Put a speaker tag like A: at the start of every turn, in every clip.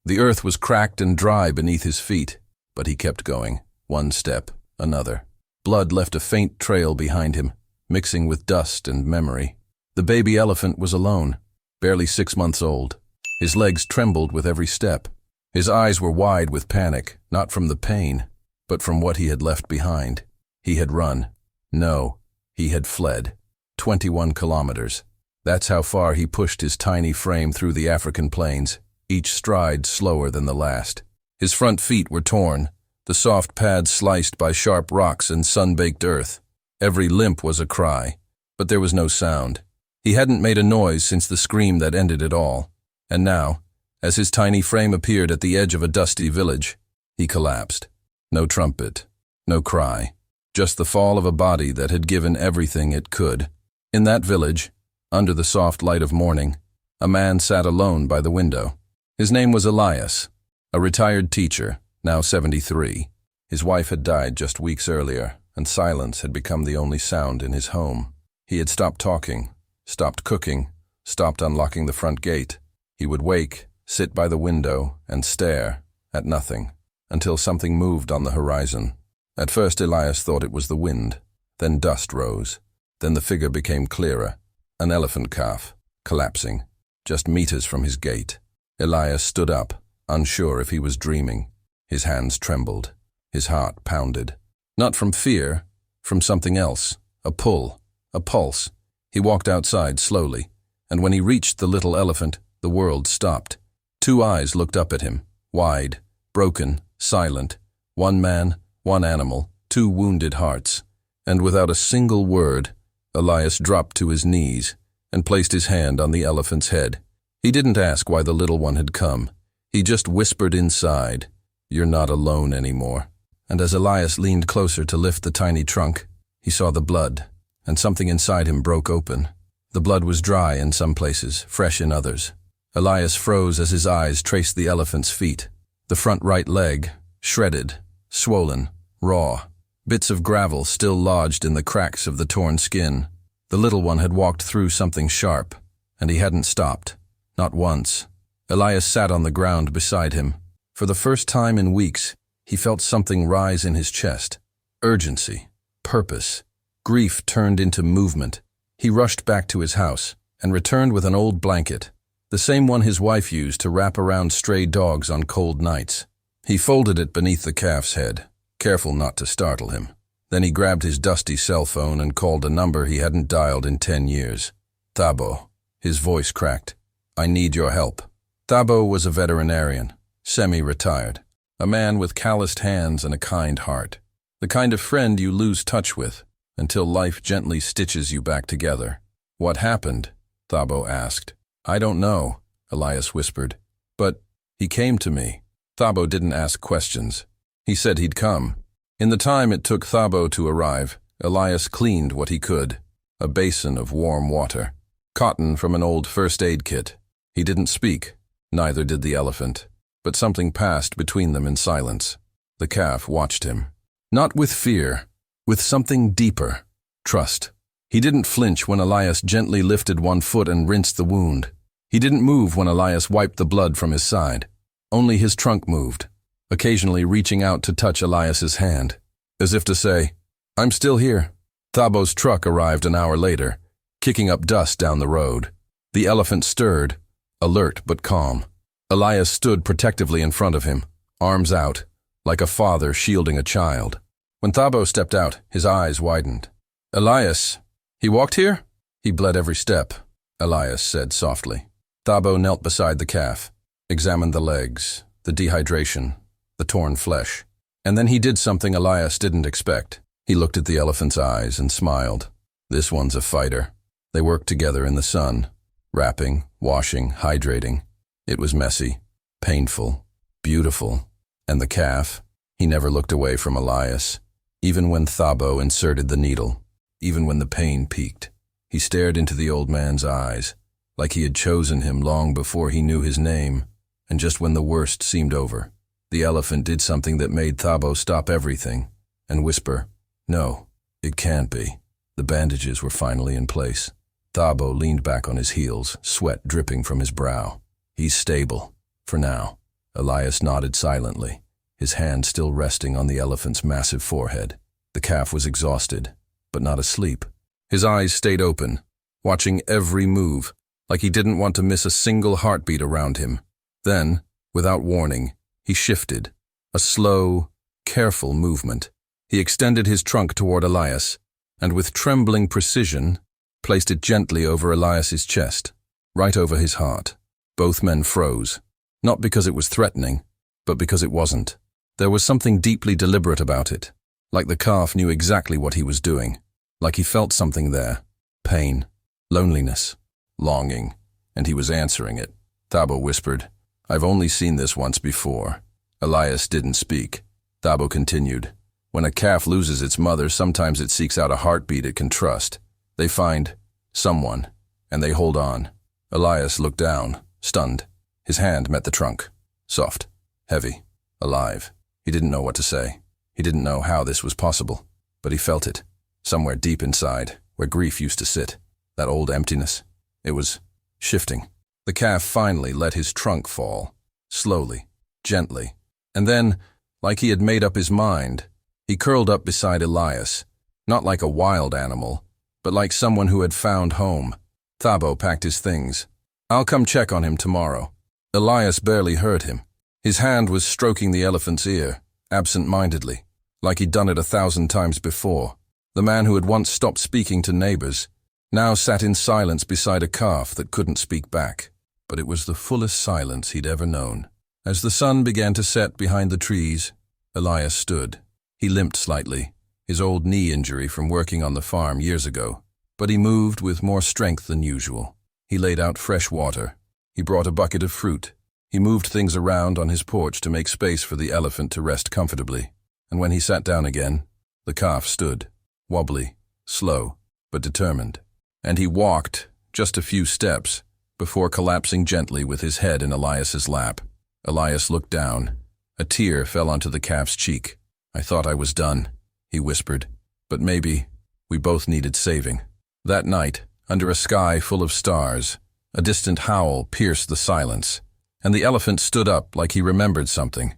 A: The earth was cracked and dry beneath his feet, but he kept going, one step, another. Blood left a faint trail behind him, mixing with dust and memory. The baby elephant was alone, barely 6 months old. His legs trembled with every step. His eyes were wide with panic, not from the pain, but from what he had left behind. He had run. No, he had fled. 21 kilometers. That's how far he pushed his tiny frame through the African plains, each stride slower than the last. His front feet were torn, the soft pads sliced by sharp rocks and sun-baked earth. Every limp was a cry, but there was no sound. He hadn't made a noise since the scream that ended it all. And now, as his tiny frame appeared at the edge of a dusty village, he collapsed. No trumpet, no cry, just the fall of a body that had given everything it could. In that village, under the soft light of morning, a man sat alone by the window. His name was Elias, a retired teacher, now 73. His wife had died just weeks earlier, and silence had become the only sound in his home. He had stopped talking, stopped cooking, stopped unlocking the front gate. He would wake, sit by the window, and stare at nothing, until something moved on the horizon. At first Elias thought it was the wind, then dust rose, then the figure became clearer, an elephant calf, collapsing, just meters from his gate. Elias stood up, unsure if he was dreaming. His hands trembled, his heart pounded. Not from fear, from something else, a pull, a pulse. He walked outside slowly, and when he reached the little elephant, the world stopped. 2 eyes looked up at him, wide, broken, silent. 1 man, 1 animal, 2 wounded hearts. And without a single word, Elias dropped to his knees and placed his hand on the elephant's head. He didn't ask why the little one had come. He just whispered inside, "You're not alone anymore." And as Elias leaned closer to lift the tiny trunk, he saw the blood, and something inside him broke open. The blood was dry in some places, fresh in others. Elias froze as his eyes traced the elephant's feet. The front right leg, shredded, swollen, raw. Bits of gravel still lodged in the cracks of the torn skin. The little one had walked through something sharp, and he hadn't stopped. Not once. Elias sat on the ground beside him. For the first time in weeks, he felt something rise in his chest. Urgency, purpose. Grief turned into movement. He rushed back to his house and returned with an old blanket, the same one his wife used to wrap around stray dogs on cold nights. He folded it beneath the calf's head, careful not to startle him. Then he grabbed his dusty cell phone and called a number he hadn't dialed in 10 years. Thabo. His voice cracked. "I need your help." Thabo was a veterinarian, semi-retired, a man with calloused hands and a kind heart. The kind of friend you lose touch with until life gently stitches you back together. "What happened?" Thabo asked. "I don't know," Elias whispered. "But he came to me." Thabo didn't ask questions. He said he'd come. In the time it took Thabo to arrive, Elias cleaned what he could. A basin of warm water. Cotton from an old first aid kit. He didn't speak. Neither did the elephant. But something passed between them in silence. The calf watched him. Not with fear, with something deeper. Trust. He didn't flinch when Elias gently lifted 1 foot and rinsed the wound. He didn't move when Elias wiped the blood from his side. Only his trunk moved, occasionally reaching out to touch Elias's hand, as if to say, "I'm still here." Thabo's truck arrived an hour later, kicking up dust down the road. The elephant stirred, alert but calm. Elias stood protectively in front of him, arms out, like a father shielding a child. When Thabo stepped out, his eyes widened. "Elias, he walked here?" "He bled every step," Elias said softly. Thabo knelt beside the calf, examined the legs, the dehydration, the torn flesh. And then he did something Elias didn't expect. He looked at the elephant's eyes and smiled. "This one's a fighter." They worked together in the sun, wrapping, washing, hydrating. It was messy, painful, beautiful. And the calf, he never looked away from Elias. Even when Thabo inserted the needle, even when the pain peaked, he stared into the old man's eyes, like he had chosen him long before he knew his name. And just when the worst seemed over, the elephant did something that made Thabo stop everything and whisper, "No, it can't be." The bandages were finally in place. Thabo leaned back on his heels, sweat dripping from his brow. "He's stable, for now," Elias nodded silently, his hand still resting on the elephant's massive forehead. The calf was exhausted, but not asleep. His eyes stayed open, watching every move, like he didn't want to miss a single heartbeat around him. Then, without warning, he shifted, a slow, careful movement. He extended his trunk toward Elias, and with trembling precision, placed it gently over Elias's chest, right over his heart. Both men froze, not because it was threatening, but because it wasn't. There was something deeply deliberate about it, like the calf knew exactly what he was doing, like he felt something there, pain, loneliness, longing, and he was answering it. Thabo whispered, "I've only seen this once before." Elias didn't speak. Thabo continued, "When a calf loses its mother, sometimes it seeks out a heartbeat it can trust. They find someone, and they hold on." Elias looked down, stunned. His hand met the trunk, soft, heavy, alive. He didn't know what to say. He didn't know how this was possible, but he felt it, somewhere deep inside, where grief used to sit, that old emptiness. It was shifting. The calf finally let his trunk fall, slowly, gently, and then, like he had made up his mind, he curled up beside Elias, not like a wild animal, but like someone who had found home. Thabo packed his things. "I'll come check on him tomorrow." Elias barely heard him. His hand was stroking the elephant's ear, absent-mindedly, like he'd done it 1,000 times before. The man who had once stopped speaking to neighbors now sat in silence beside a calf that couldn't speak back. But it was the fullest silence he'd ever known. As the sun began to set behind the trees, Elias stood. He limped slightly, his old knee injury from working on the farm years ago, but he moved with more strength than usual. He laid out fresh water. He brought a bucket of fruit. He moved things around on his porch to make space for the elephant to rest comfortably. And when he sat down again, the calf stood, wobbly, slow, but determined. And he walked just a few steps before collapsing gently with his head in Elias's lap. Elias looked down. A tear fell onto the calf's cheek. "I thought I was done," he whispered. "But maybe we both needed saving." That night, under a sky full of stars, a distant howl pierced the silence, and the elephant stood up like he remembered something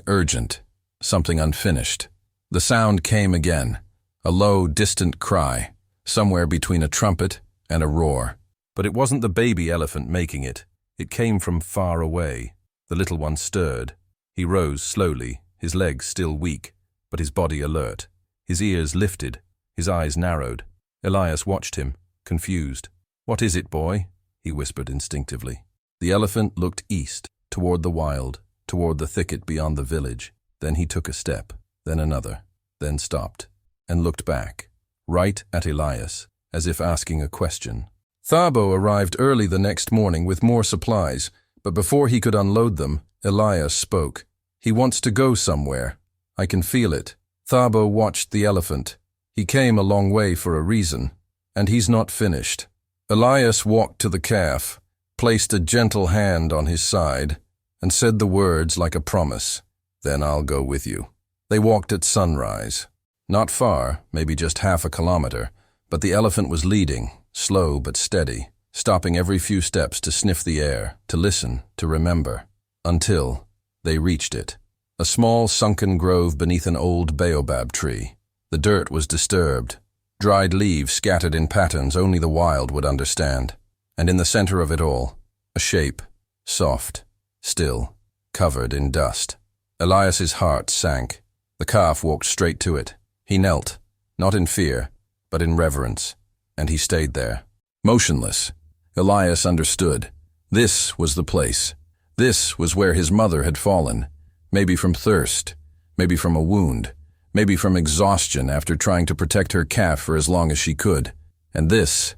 A: urgent, something unfinished. The sound came again, a low, distant cry, somewhere between a trumpet and a roar. But it wasn't the baby elephant making it. It came from far away. The little one stirred. He rose slowly, his legs still weak, but his body alert. His ears lifted, his eyes narrowed. Elias watched him, confused. "What is it, boy?" he whispered instinctively. The elephant looked east, toward the wild, toward the thicket beyond the village. Then he took a step, then another, then stopped, and looked back, right at Elias, as if asking a question. Thabo arrived early the next morning with more supplies, but before he could unload them, Elias spoke. "He wants to go somewhere. I can feel it." Thabo watched the elephant. He came a long way for a reason, and he's not finished. Elias walked to the calf, placed a gentle hand on his side, and said the words like a promise, "Then I'll go with you." They walked at sunrise. Not far, maybe just half a kilometer, but the elephant was leading, slow but steady, stopping every few steps to sniff the air, to listen, to remember, until they reached it. A small sunken grove beneath an old baobab tree. The dirt was disturbed, dried leaves scattered in patterns only the wild would understand. And in the center of it all, a shape, soft, still, covered in dust. Elias's heart sank. The calf walked straight to it. He knelt, not in fear, but in reverence, and he stayed there, motionless. Elias understood. This was the place. This was where his mother had fallen, maybe from thirst, maybe from a wound, maybe from exhaustion after trying to protect her calf for as long as she could. And this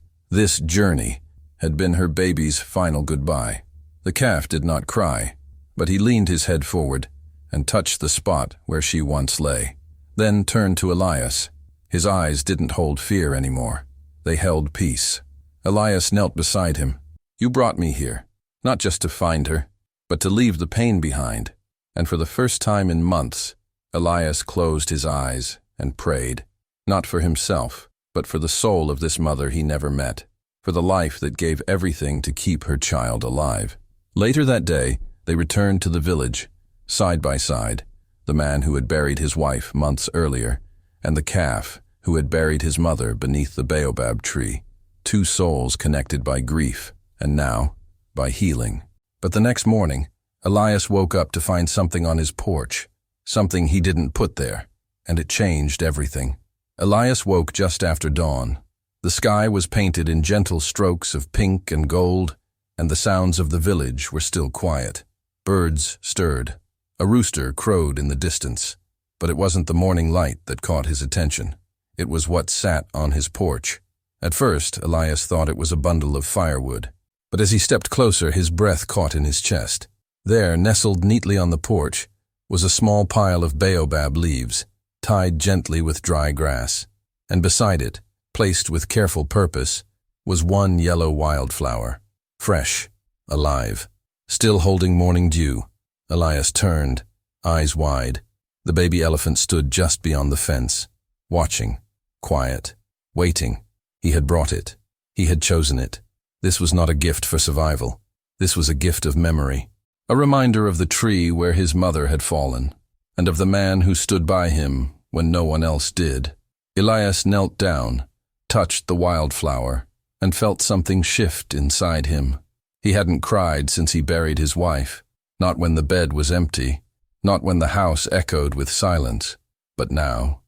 A: journey, had been her baby's final goodbye. The calf did not cry, but he leaned his head forward and touched the spot where she once lay, then turned to Elias. His eyes didn't hold fear anymore. They held peace. Elias knelt beside him. "You brought me here, not just to find her, but to leave the pain behind." And for the first time in months, Elias closed his eyes and prayed, not for himself, but for the soul of this mother he never met, for the life that gave everything to keep her child alive. Later that day, They returned to the village, side by side, the man who had buried his wife months earlier, and the calf who had buried his mother beneath the baobab tree. Two souls connected by grief, and now, by healing. But the next morning, Elias woke up to find something on his porch, something he didn't put there, and it changed everything. Elias woke just after dawn. The sky was painted in gentle strokes of pink and gold, and the sounds of the village were still quiet. Birds stirred. A rooster crowed in the distance, but it wasn't the morning light that caught his attention. It was what sat on his porch. At first, Elias thought it was a bundle of firewood, but as he stepped closer, his breath caught in his chest. There, nestled neatly on the porch, was a small pile of baobab leaves, tied gently with dry grass, and beside it, placed with careful purpose, was one yellow wildflower, fresh, alive, still holding morning dew. Elias turned, eyes wide. The baby elephant stood just beyond the fence, watching, quiet, waiting. He had brought it. He had chosen it. This was not a gift for survival. This was a gift of memory, a reminder of the tree where his mother had fallen, and of the man who stood by him when no one else did. Elias knelt down, touched the wildflower, and felt something shift inside him. He hadn't cried since he buried his wife, not when the bed was empty, not when the house echoed with silence, but now,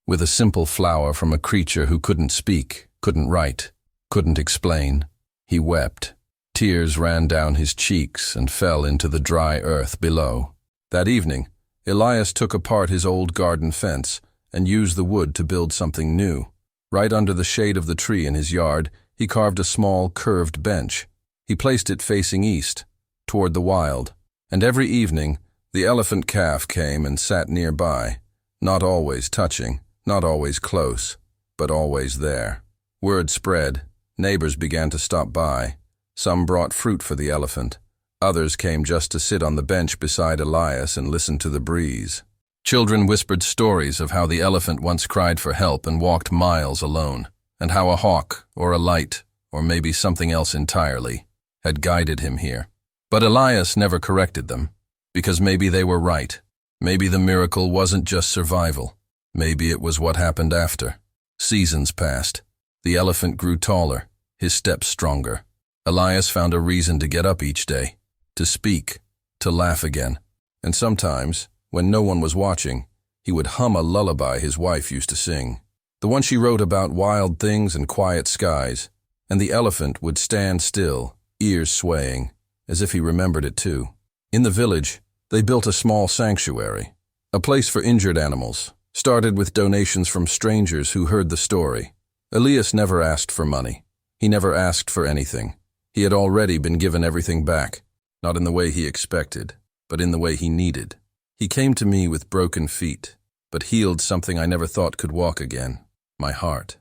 A: with a simple flower from a creature who couldn't speak, couldn't write, couldn't explain, he wept. Tears ran down his cheeks and fell into the dry earth below. That evening, Elias took apart his old garden fence and used the wood to build something new. Right under the shade of the tree in his yard, he carved a small, curved bench. He placed it facing east, toward the wild, and every evening, the elephant calf came and sat nearby, not always touching, not always close, but always there. Word spread. Neighbors began to stop by. Some brought fruit for the elephant. Others came just to sit on the bench beside Elias and listen to the breeze. Children whispered stories of how the elephant once cried for help and walked miles alone, and how a hawk, or a light, or maybe something else entirely, had guided him here. But Elias never corrected them, because maybe they were right. Maybe the miracle wasn't just survival. Maybe it was what happened after. Seasons passed. The elephant grew taller, his steps stronger. Elias found a reason to get up each day, to speak, to laugh again. And sometimes, when no one was watching, he would hum a lullaby his wife used to sing. The one she wrote about wild things and quiet skies, and the elephant would stand still, ears swaying, as if he remembered it too. In the village, they built a small sanctuary, a place for injured animals, started with donations from strangers who heard the story. Elias never asked for money. He never asked for anything. He had already been given everything back, not in the way he expected, but in the way he needed. He came to me with broken feet, but healed something I never thought could walk again, my heart.